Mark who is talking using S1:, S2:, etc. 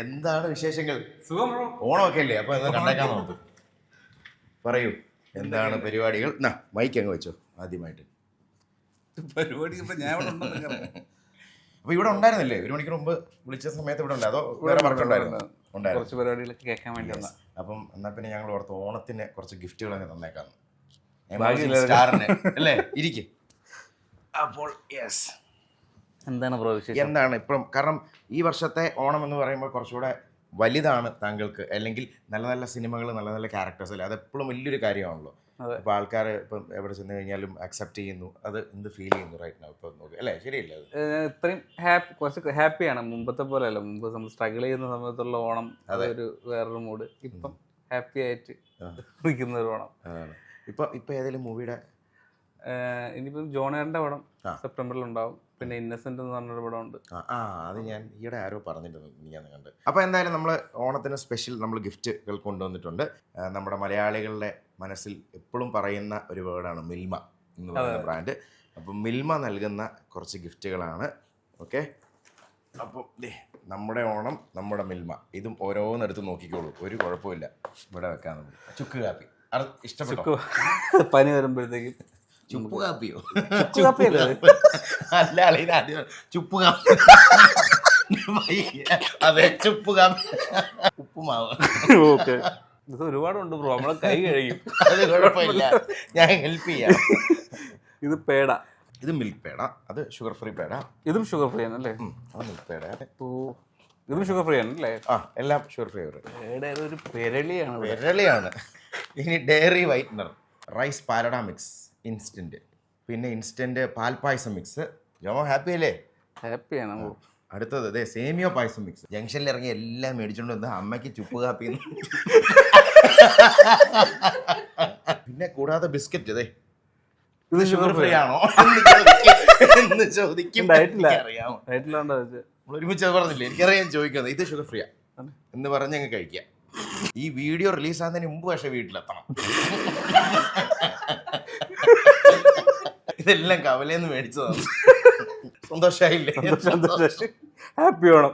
S1: എന്താണ് വിശേഷങ്ങൾ? ഓണമൊക്കെ അല്ലേ, അപ്പൊ എന്താ കണ്ടേക്കാൻ നോക്കും. പറയൂ, എന്താണ് പരിപാടികൾ? മൈക്ക് അങ്ങ് വെച്ചോ ആദ്യമായിട്ട്.
S2: പരിപാടി
S1: അപ്പൊ ഇവിടെ ഉണ്ടായിരുന്നില്ലേ? 1 മണിക്കൂർ മുമ്പ് വിളിച്ച സമയത്ത് ഇവിടെ അതോ വേറെ വർക്ക് ഉണ്ടായിരുന്നു?
S2: കുറച്ച് പരിപാടികളൊക്കെ കേൾക്കാൻ വേണ്ടി വന്ന.
S1: അപ്പം എന്നാ പിന്നെ ഞങ്ങൾ ഓർത്ത് ഓണത്തിന് കുറച്ച് ഗിഫ്റ്റുകളൊക്കെ തന്നേക്കാം. സ്റ്റാറിന് അല്ലേ, ഇരിക്കും. അപ്പോൾ യെസ്,
S2: എന്താണ്
S1: എന്താണ് ഇപ്പം, കാരണം ഈ വർഷത്തെ ഓണം എന്ന് പറയുമ്പോൾ കുറച്ചുകൂടെ വലുതാണ് താങ്കൾക്ക്, അല്ലെങ്കിൽ നല്ല നല്ല സിനിമകൾ, നല്ല നല്ല ക്യാരക്ടേഴ്സ് അല്ലേ, അതെപ്പോഴും വലിയൊരു കാര്യമാണല്ലോ. അപ്പോൾ ആൾക്കാർ ഇപ്പം എവിടെ ചെന്ന് കഴിഞ്ഞാലും അക്സെപ്റ്റ് ചെയ്യുന്നു. അത് എന്ത് ഫീൽ ചെയ്യുന്നു റൈറ്റ് നൗ ഇപ്പം നോക്കി അല്ലേ? ശരിയല്ലേ? അത്
S2: ഇത്രയും കുറച്ച് ഹാപ്പിയാണ്. മുമ്പത്തെ പോലെ അല്ല. മുമ്പ് നമ്മൾ സ്ട്രഗിൾ ചെയ്യുന്ന സമയത്തുള്ള ഓണം അതൊരു വേറൊരു മൂഡ്. ഇപ്പം ഹാപ്പി ആയിട്ട് നിൽക്കുന്ന ഒരു ഓണം.
S1: ഇപ്പം ഏതെങ്കിലും മൂവിയുടെ
S2: ഇനിയിപ്പം ജോണേറിന്റെ പടം സെപ്റ്റംബറിൽ ഉണ്ടാവും. പിന്നെ ഇന്നസെന്റ് എന്ന് പറഞ്ഞൊരു പടം ഉണ്ട്.
S1: അത് ഞാൻ ഈയിടെ ആരോ പറഞ്ഞിട്ടുണ്ട്, ഞാൻ കണ്ട്. അപ്പോൾ എന്തായാലും നമ്മൾ ഓണത്തിന് സ്പെഷ്യൽ നമ്മൾ ഗിഫ്റ്റുകൾ കൊണ്ടുവന്നിട്ടുണ്ട്. നമ്മുടെ മലയാളികളുടെ മനസ്സിൽ എപ്പോഴും പറയുന്ന ഒരു വേർഡാണ് മിൽമ എന്ന് പറയുന്ന ബ്രാൻഡ്. അപ്പം മിൽമ നൽകുന്ന കുറച്ച് ഗിഫ്റ്റുകളാണ്. ഓക്കെ, അപ്പം നമ്മുടെ ഓണം, നമ്മുടെ മിൽമ, ഇതും ഓരോന്നെടുത്ത് നോക്കിക്കോളൂ, ഒരു കുഴപ്പമില്ല. ഇവിടെ വെക്കാൻ നമുക്ക് ചുക്ക് കാപ്പി ഇഷ്ടപ്പെട്ടു.
S2: പനി വരുമ്പോഴത്തേക്കും
S1: ചുപ്പ് കാപ്പിയോ?
S2: അല്ല,
S1: ചുപ്പ് കാപ്പി. അതെ, ചുപ്പ് കാപ്പി, ഉപ്പുമാവ്.
S2: ഓക്കെ, ഇത് ഒരുപാടുണ്ട് ബ്രോ, നമ്മളെ കൈ കഴിയും.
S1: അത് കുഴപ്പമില്ല, ഞാൻ ഹെൽപ്പ് ചെയ്യാം.
S2: ഇത് പേട,
S1: ഇത് മിൽക്ക് പേട, അത് ഷുഗർ ഫ്രീ പേട.
S2: ഇതും ഷുഗർ ഫ്രീ ആണല്ലേ?
S1: അത് മിൽക്ക് പേട.
S2: ഇതും ഷുഗർ ഫ്രീ ആണല്ലേ?
S1: എല്ലാം ഷുഗർ ഫ്രീ.
S2: ഒരു പെരളിയാണ്.
S1: പെരളിയാണ്. ഇനി dairy whitener, rice palada mix instant, പിന്നെ ഇൻസ്റ്റന്റ് പാൽപ്പായസം മിക്സ്. ജോമോ ഹാപ്പി അല്ലേ?
S2: ഹാപ്പിയാണ്.
S1: അടുത്തത് അതെ സേമിയോ പായസം മിക്സ്. ജംഗ്ഷനിൽ ഇറങ്ങി എല്ലാം മേടിച്ചോണ്ട് വന്ന് അമ്മയ്ക്ക് ചുപ്പ് കാപ്പി. പിന്നെ കൂടാതെ ബിസ്ക്കറ്റ്. അതെ, ഇത് ഷുഗർ ഫ്രീ ആണോ എന്ന് ചോദിക്കും. അറിയാമോ? നമ്മൾ ഒരുമിച്ച് പറഞ്ഞില്ലേ, എനിക്കറിയാൻ ചോദിക്കുന്നത്. ഇത് ഷുഗർ ഫ്രീയാ എന്ന് പറഞ്ഞ് അങ്ങ് കഴിക്കാം. ഈ വീഡിയോ റിലീസാകുന്നതിന് മുമ്പ് പക്ഷേ വീട്ടിലെത്തണം. ഇതെല്ലാം കവലയെന്ന് മേടിച്ചതാണ്. സന്തോഷമായില്ലേ?
S2: ഹാപ്പി ഓണം.